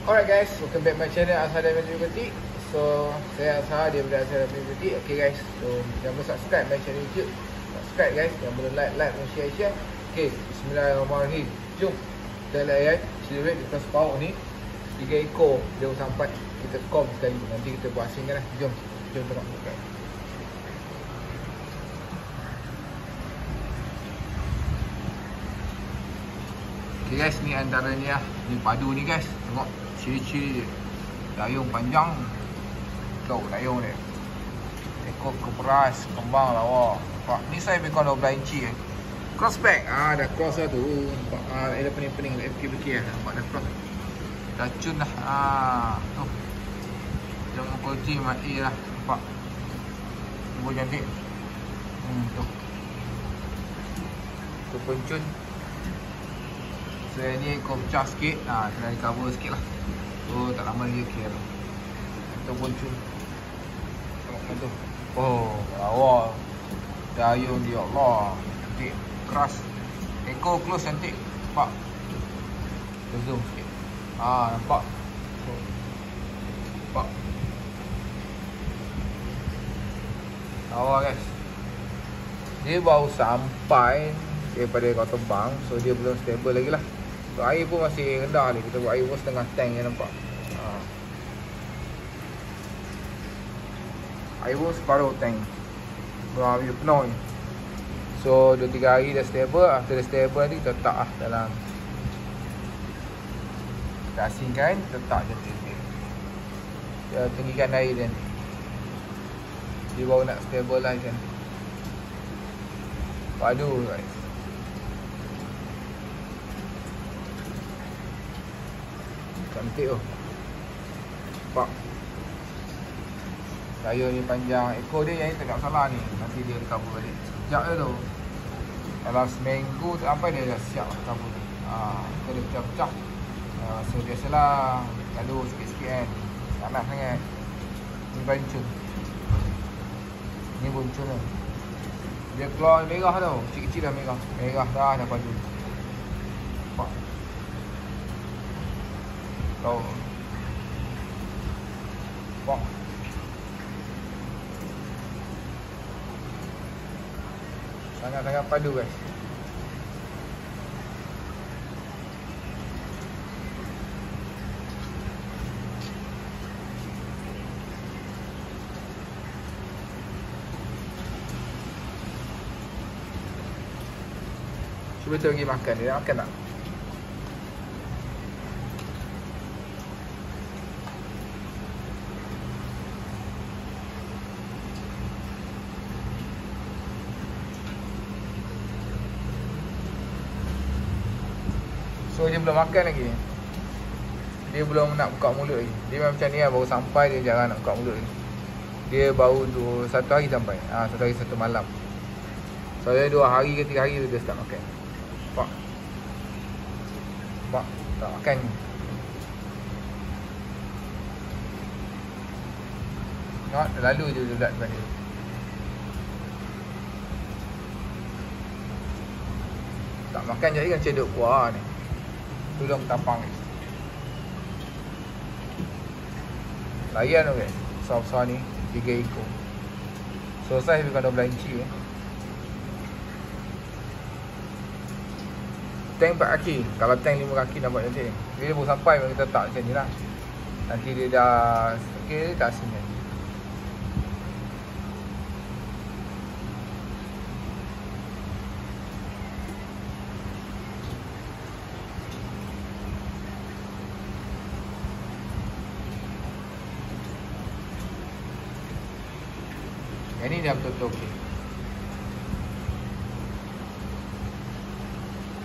Alright guys, welcome back my channel Azhar Diamond Liberty. So saya Azhar, dia berada Azhar Diamond Liberty. Okay guys, so jangan lupa subscribe my channel YouTube. Subscribe guys, jangan lupa like dan share. Okay, bismillahirrahmanirrahim. Jom kita lihat silhouette di atas pauk ni 3 ekor dia sampai kita kom sekali. Nanti kita buat asingkan lah. Jom tengok. Okay guys, ni antaranya ni padu ni guys. Tengok ciri-ciri dia. Dayung panjang. Tuh, dayung dia. Ekor keperas, kembang lawa. Nampak? Ni saya bekon 12 inci Cross back. Dah cross dah tu. Nampak? Ada pening-pening. FK-BK lah. Nampak dah cross. Dah cun dah. Tuh. Jangan kucing mati lah. Nampak? Tunggu cantik. Tuh. Tu pencun. So ni kau pecah sikit, kena recover sikit lah. So tak lama lagi clear tu. Kita boncun. Tengok tu. Oh, lawa. Dayung dia, Allah. Cantik, keras. Ekor close cantik. Nampak? Kita zoom sikit. Nampak? Nampak? Lawa guys. Dia baru sampai daripada kau terbang, so dia belum stable lagi lah. So air pun masih rendah ni. Kita buat air pun setengah tank je nampak. Air pun separuh tank. Belum habis penuh ni. So 2-3 hari dah stable. After dah stable nanti kita letak lah dalam. Kita asingkan, kita letak je titik. Kita tinggikan air dia ni. Dia baru nak stabilize kan. Padu guys. Cantik tu. Nampak? Dayung ni panjang. Ekor dia yang ni tak salah ni. Nanti dia recover balik. Sekejap je tu. Dalam seminggu tu sampai dia dah siap recover ni. Ekor dia pecah-pecah. So biasalah gaduh sikit-sikit kan. Tak nak sangat. Ni buncun. Ni buncun tu. Dia keluar merah tau. Kecil-kecil dah merah. Merah dah padu. Nampak? Tau. Nampak? Sangat-sangat padu guys. Cuba kita pergi makan. Dia nak makan tak? So dia belum makan lagi. Dia belum nak buka mulut lagi. Dia macam ni lah, baru sampai dia jarang nak buka mulut lagi. Dia baru 1 hari sampai. 1 hari 1 malam. So dia 2 hari ke 3 hari dia start makan. Nampak? Nampak? Tak makan. Tengok, lalu je budak depan dia. Tak makan jadi kan cedok kuah ni. Tudung tapang ni. Layan tu guys. Besar-besar ni 3 ekor. So size bukan 12 inci Tank 4 kaki. Kalau tank 5 kaki nampak cantik. Dia baru sampai kita letak macam ni lah. Nanti dia dah okey, dah asing kan. Yang ni dah betul-betul okey.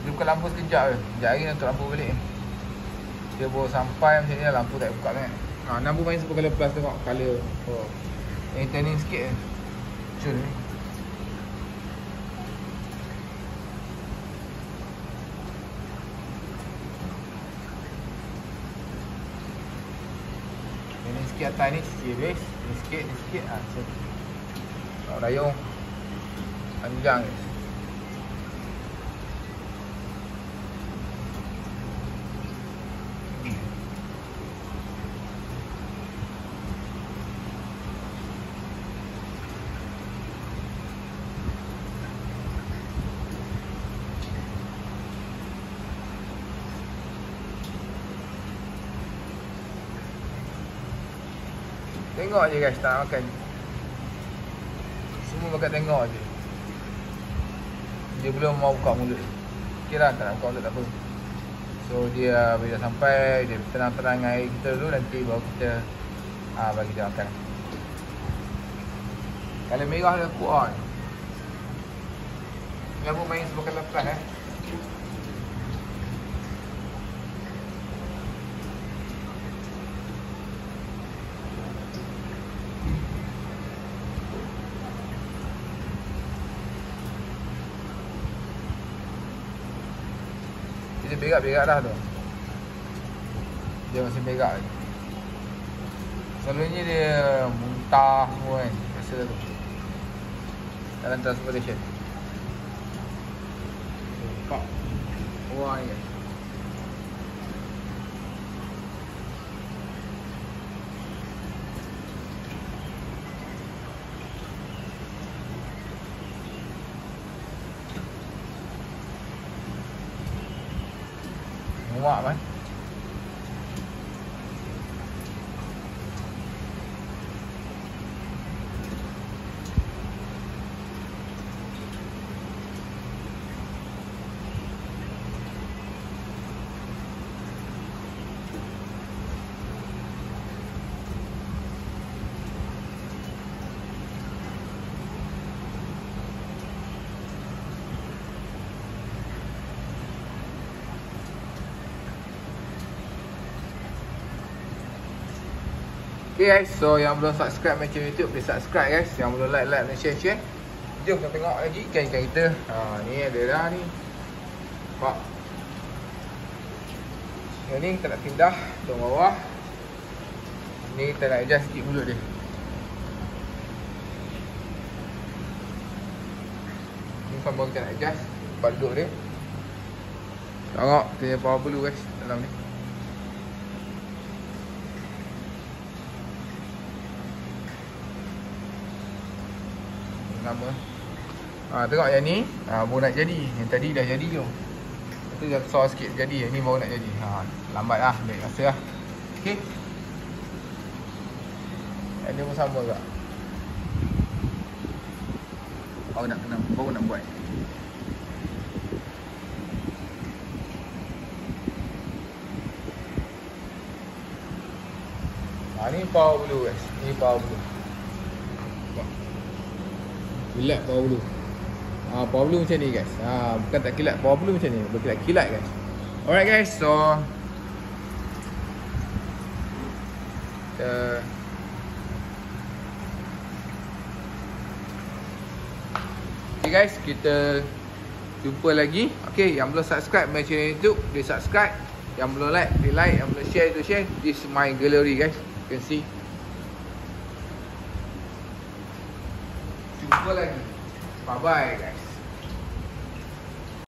Dia buka lampu sekejap je. Sekejap lagi nak tutup lampu balik. Dia baru sampai macam ni lah, lampu tak buka sangat. Lampu main super colour plus tengok colour. Yang tanning sikit je. Cun ni. Tanning sikit atas ni cuci habis. Ni sikit, ni sikit. Dayung panjang guys. Tengok je guys, tak makan. Semua makan tengok je. Dia belum mau buka mulut. Okey lah, tak nak buka mulut tak apa. So dia bila sampai, dia tenang-tenang dengan air kita dulu. Nanti baru kita bagi dia makan. Kalau merah dia kuat on. Lampu main sebelah lepas Dia berak-berak dah tu. Dia masih berak lagi. Selalunya dia muntah semua kan. Biasa tu dalam transportation. Pak wah ni guys. Muak kan. Okay guys, so yang belum subscribe my channel YouTube, boleh subscribe guys. Yang belum like dan share. Jom kita tengok lagi ikan-ikan kita. Ni ada dah ni. Nampak. Yang ni kita nak pindah ke bawah. Ni kita nak adjust sikit mulut dia. Ni sama kita nak adjust tempat duduk dia. Tengok kita punya power blue guys dalam ni. Lama. Tengok yang ni baru nak jadi. Yang tadi dah jadi tu. Itu dah besar sikit jadi. Yang ni baru nak jadi. Lambat lah, ambil masa lah. Okay. Yang ni pun sama juga. Baru nak buat. Ni power blue guys. Ni power blue. Kilat power blue. Power blue macam ni guys. Bukan tak kilat, power blue macam ni. Berkilat-kilat guys. Alright guys, so okay guys, kita jumpa lagi. Okay, yang belum subscribe my channel YouTube, boleh subscribe. Yang belum like, boleh like. Yang belum share, tu share. This is my gallery guys. You can see. Jumpa lagi. Bye bye guys.